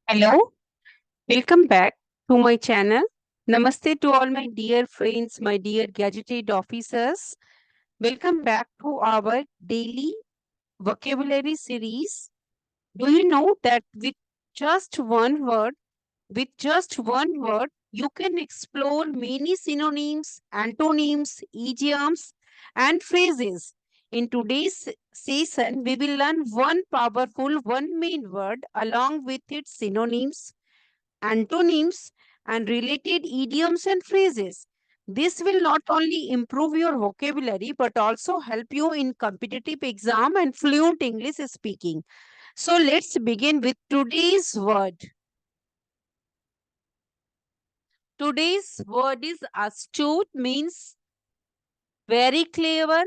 Hello, welcome back to my channel. Namaste to all my dear friends, my dear gadgeted officers. Welcome back to our daily vocabulary series. Do you know that just one word, with just one word, you can explore many synonyms, antonyms, idioms, and phrases. In today's session, we will learn one powerful, one main word along with its synonyms, antonyms, and related idioms and phrases. This will not only improve your vocabulary but also help you in competitive exam and fluent English speaking. So let's begin with today's word. Today's word is astute, means very clever,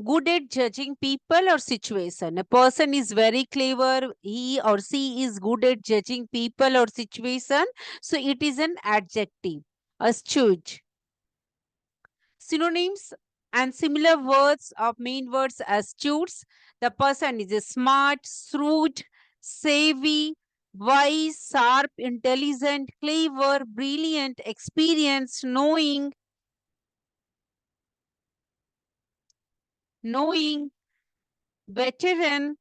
good at judging people or situation. A person is very clever, he or she is good at judging people or situation. So it is an adjective. Astute. Synonyms and similar words of main words astute. The person is a smart, shrewd, savvy, wise, sharp, intelligent, clever, brilliant, experienced, knowing, veteran,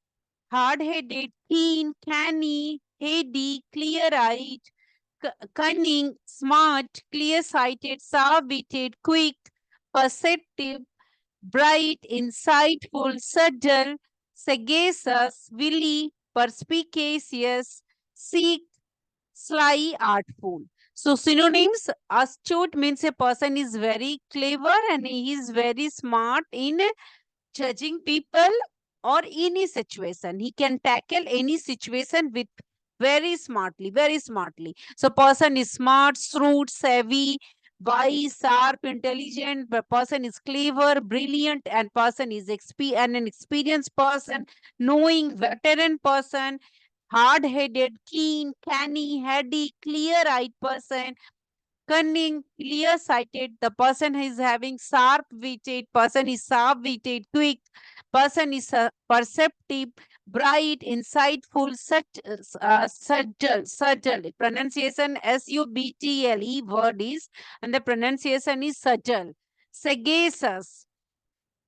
hard-headed, keen, canny, heady, clear-eyed, cunning, smart, clear-sighted, sharp-witted, quick, perceptive, bright, insightful, subtle, sagacious, wily, perspicacious, seek, sly, artful. So synonyms, astute means a person is very clever and he is very smart in judging people or any situation. He can tackle any situation with very smartly. So person is smart, shrewd, savvy, wise, sharp, intelligent. The person is clever, brilliant, and person is an experienced person, knowing, veteran person, hard-headed, keen, canny, heady, clear-eyed person, cunning, clear-sighted. The person is having sharp-witted, person is sharp-witted, quick, person is perceptive, bright, insightful, subtle. Pronunciation S-U-B-T-L-E word is, and the pronunciation is subtle. Sagacious,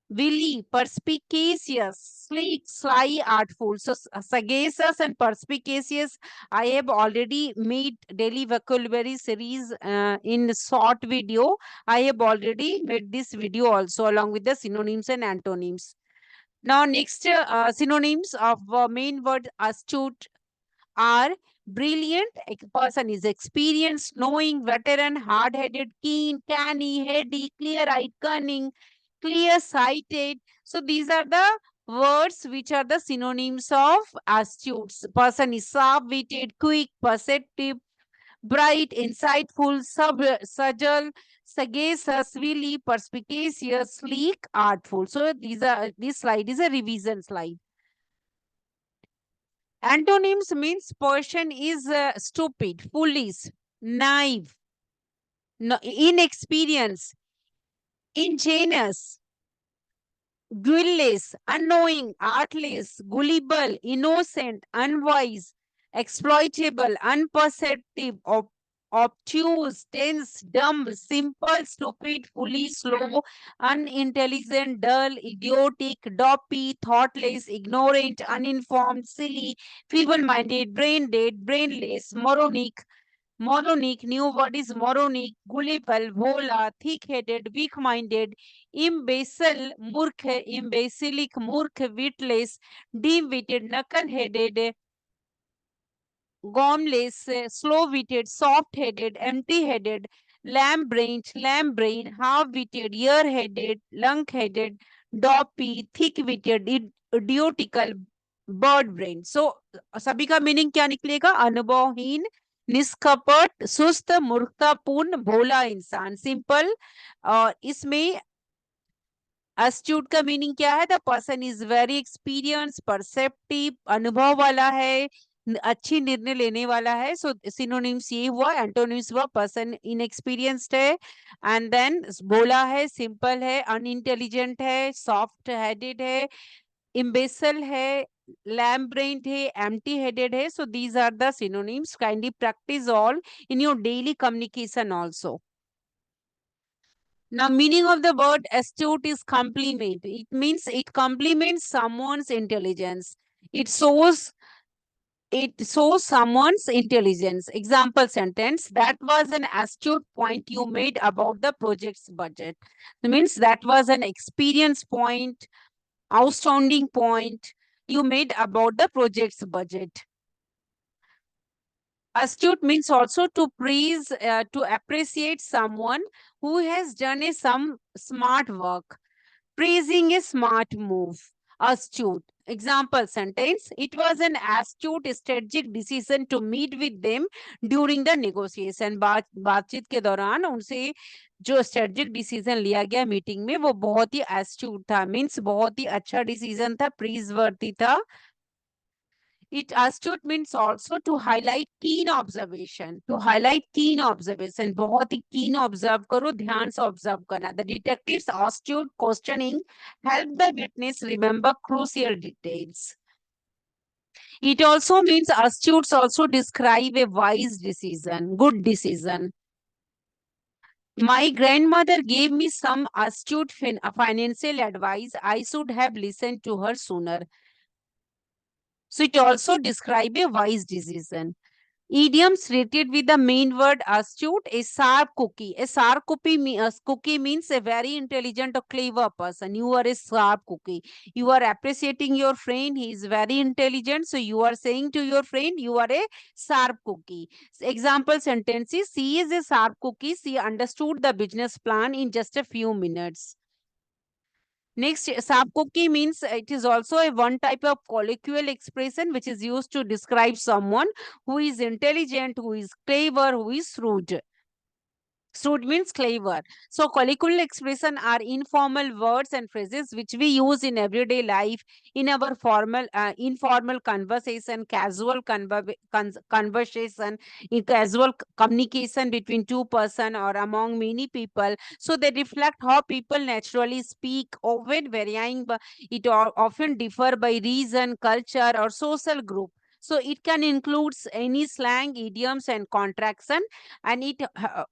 wily, perspicacious, sleek, sly, artful. So sagacious and perspicacious, I have already made daily vocabulary series in short video. I have already made this video also along with the synonyms and antonyms. Now next synonyms of main word astute are brilliant. A person is experienced, knowing, veteran, hard-headed, keen, canny, heady, clear-eyed, cunning, clear-sighted. So these are the words which are the synonyms of astute. Person is sharp-witted, quick, perceptive, bright, insightful, subtle, sagacious, wily, perspicacious, sleek, artful. So this slide is a revision slide. Antonyms means person is stupid, foolish, naive, inexperienced, ingenious, guileless, unknowing, artless, gullible, innocent, unwise, exploitable, unperceptive, obtuse, tense, dumb, simple, stupid, foolish, slow, unintelligent, dull, idiotic, dopey, thoughtless, ignorant, uninformed, silly, feeble-minded, brain-dead, brainless, moronic, new word is moronic, gullible, bhola, thick-headed, weak-minded, imbecile, murkh, imbecilic, murkh, witless, dim-witted, knuckle-headed, gomless, slow-witted, soft-headed, empty-headed, lamb-brained, half-witted, ear-headed, lunk-headed, dopey, thick-witted, idiotical, bird-brained. So सभी का meaning क्या निकलेगा? अनुभवहीन, निष्कपट, सुस्त, मूर्खतापूर्ण, भोला इंसान. Simple. और इसमें एस्ट्यूट का मीनिंग क्या है? The person is very experience, perceptive, अनुभव वाला है, अच्छी निर्णय लेने वाला है. सो सिनोनिम्स ये हुआ. एंटोनिम्स हुआ पर्सन इनएक्सपीरियंस्ड है, एंड देन भोला है, सिंपल है, अनइंटेलिजेंट है, सॉफ्ट हेडेड है, इम्बेसल है, lamb brained hai, empty headed hai. So these are the synonyms. Kindly practice all in your daily communication also. Now, meaning of the word astute is compliment. It means it complements someone's intelligence. It shows someone's intelligence. Example sentence: that was an astute point you made about the project's budget. It means that was an experience point, outstanding point you made about the project's budget. Astute means also to praise, to appreciate someone who has done some smart work. Praising a smart move. Astute. Example sentence: it was an astute strategic decision to meet with them during the negotiation. बातचीत के दौरान उनसे जो strategic decision लिया गया meeting में वो बहुत ही एस्ट्यूट था, मीन्स बहुत ही अच्छा डिसीजन था, प्रीज वर्ती था. It astute means also to highlight keen observation. To highlight keen observation. बहुत ही keen observe करो, ध्यान से observe करना. The detective's astute questioning help the witness remember crucial details. It also means astutes also describe a wise decision, good decision. My grandmother gave me some astute financial advice. I should have listened to her sooner. So it also describes a wise decision. Idioms related with the main word astute: a sharp cookie. A sharp cookie means a very intelligent or clever person. You are a sharp cookie. You are appreciating your friend. He is very intelligent. So you are saying to your friend, you are a sharp cookie. Example sentences: she is a sharp cookie. She understood the business plan in just a few minutes. Next, sapkoki means it is also a one type of colloquial expression which is used to describe someone who is intelligent, who is clever, who is shrewd. Shrewd means clever. So colloquial expression are informal words and phrases which we use in everyday life, in our informal conversation, casual conversation, in casual communication between two person or among many people. So they reflect how people naturally speak, often varying, but it often differ by region, culture, or social group. So it can include any slang, idioms, and contraction, and it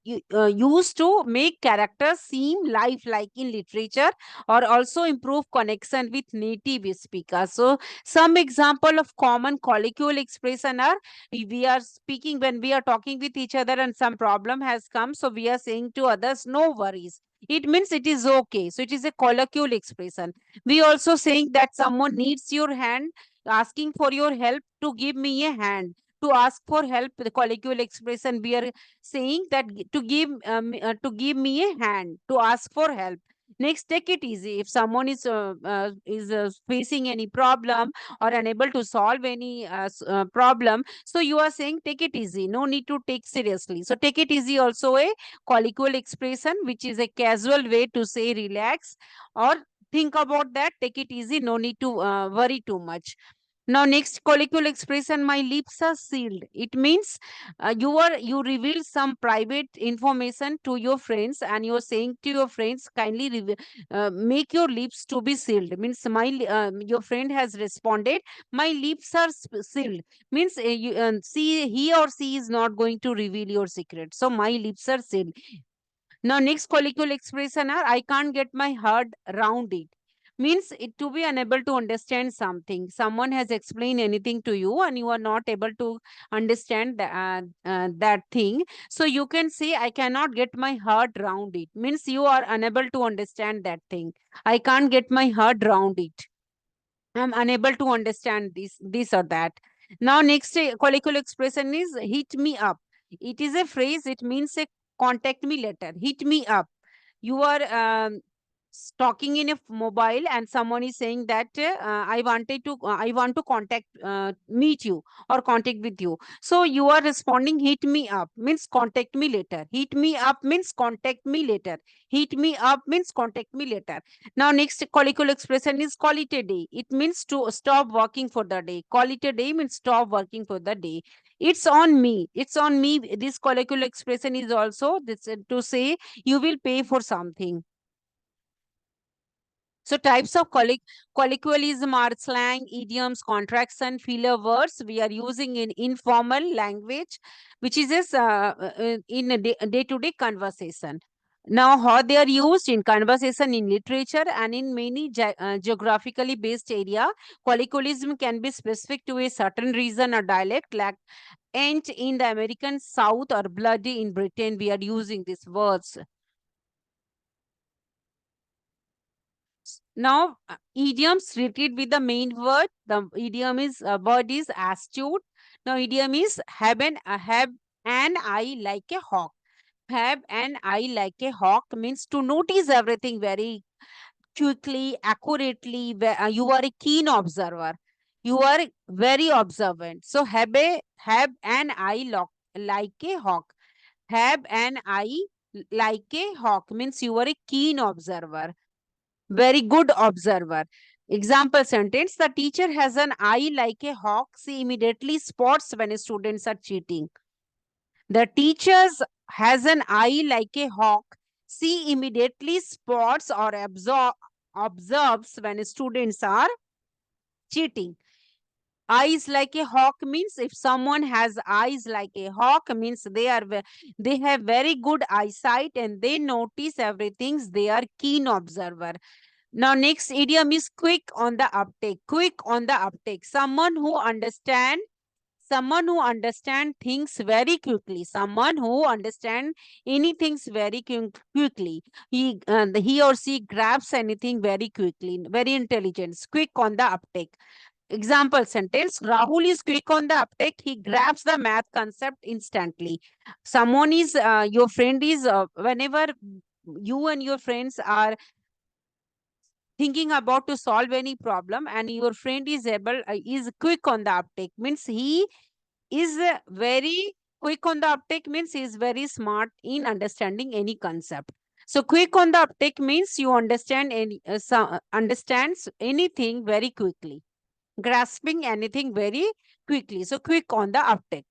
used to make characters seem lifelike in literature or also improve connection with native speakers. So some example of common colloquial expression are: we are speaking when we are talking with each other and some problem has come, so we are saying to others, no worries. It means it is okay. So it is a colloquial expression. We also saying that someone needs your hand, asking for your help, to give me a hand. To ask for help, the colloquial expression we are saying that to give me a hand, to ask for help. Next, take it easy. If someone is facing any problem or unable to solve any problem, so you are saying take it easy, no need to take seriously. So take it easy also a colloquial expression which is a casual way to say relax or think about that, take it easy, no need to worry too much. Now, next colloquial expression, my lips are sealed. It means you reveal some private information to your friends, and you are saying to your friends, kindly make your lips to be sealed. Means your friend has responded, my lips are sealed. Means see, he or she is not going to reveal your secret. So my lips are sealed. Now, next colloquial expression are I can't get my head around it. Means it to be unable to understand something. Someone has explained anything to you and you are not able to understand that thing. So you can say I cannot get my head around it. Means you are unable to understand that thing. I can't get my head around it. I'm unable to understand this or that. Now, next colloquial expression is hit me up. It is a phrase. It means a contact me later. Hit me up. You are talking in a mobile and someone is saying that I want to contact meet you or contact with you. So you are responding hit me up means contact me later. Hit me up means contact me later. Hit me up means contact me later. Now, next colloquial expression is call it a day. It means to stop working for the day. Call it a day means stop working for the day. It's on me. It's on me. This colloquial expression is also this, to say you will pay for something. So types of colloquialism are slang, idioms, contraction, filler words we are using in informal language, which is in a day-to-day conversation. Now, how they are used in conversation, in literature, and in many geographically based area. Colloquialism can be specific to a certain region or dialect, like "ant" in the American South or "bloody" in Britain. We are using these words. Now, idioms related with the main word. The idiom is word is astute. Now, idiom is have an eye like a hawk. Have an eye like a hawk means to notice everything very quickly, accurately. You are a keen observer. You are very observant. So, have an eye like a hawk. Have an eye like a hawk means you are a keen observer, very good observer. Example sentence: the teacher has an eye like a hawk. She immediately spots when students are cheating. The teacher has an eye like a hawk. She immediately spots or observes when students are cheating. Eyes like a hawk means if someone has eyes like a hawk means they have very good eyesight and they notice everything. They are keen observer. Now, next idiom is quick on the uptake. Quick on the uptake. Someone who understand things very quickly. Someone who understand anything very quickly. He or she grabs anything very quickly. Very intelligent. Quick on the uptake. Example sentence: Rahul is quick on the uptake. He grabs the math concept instantly. Someone is your friend is whenever you and your friends are thinking about to solve any problem and your friend is quick on the uptake means he is very quick on the uptake means he is very smart in understanding any concept. So quick on the uptake means you understands anything very quickly, grasping anything very quickly. So quick on the uptake.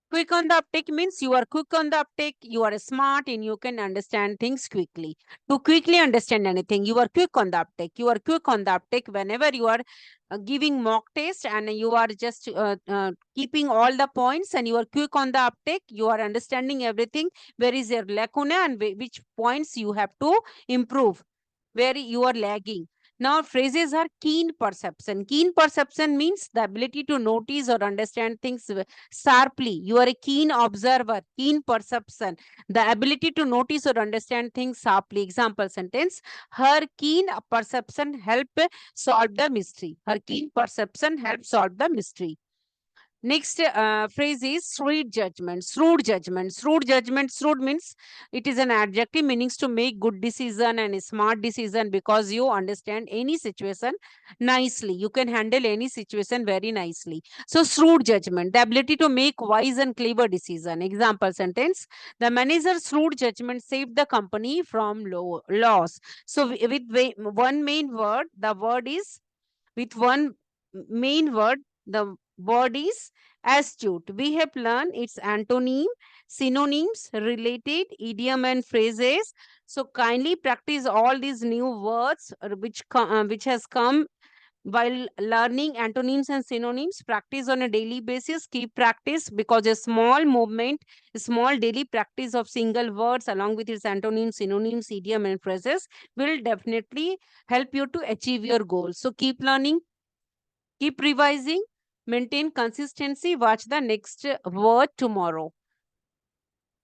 Quick on the uptake means you are quick on the uptake, you are smart and you can understand things quickly. To quickly understand anything, you are quick on the uptake. You are quick on the uptake whenever you are giving mock test and you are just keeping all the points and you are quick on the uptake. You are understanding everything. Where is your lacuna and which points you have to improve, where you are lagging. Now, phrases are keen perception. Keen perception means the ability to notice or understand things sharply. You are a keen observer, keen perception, the ability to notice or understand things sharply. Example sentence: her keen perception help solve the mystery. Her keen perception help solve the mystery. Next phrase is shrewd judgment. Shrewd judgment. Shrewd judgment. Shrewd means it is an adjective meanings to make good decision and a smart decision because you understand any situation nicely. You can handle any situation very nicely. So shrewd judgment, the ability to make wise and clever decision. Example sentence: the manager's shrewd judgment saved the company from loss. So with one main word, the word is with one main word, the word is astute. We have learned its antonym, synonyms, related idiom and phrases. So kindly practice all these new words which has come while learning antonyms and synonyms. Practice on a daily basis. Keep practice because a small movement, a small daily practice of single words along with its antonyms, synonyms, idiom and phrases will definitely help you to achieve your goals. So keep learning, keep revising, maintain consistency. Watch the next word tomorrow.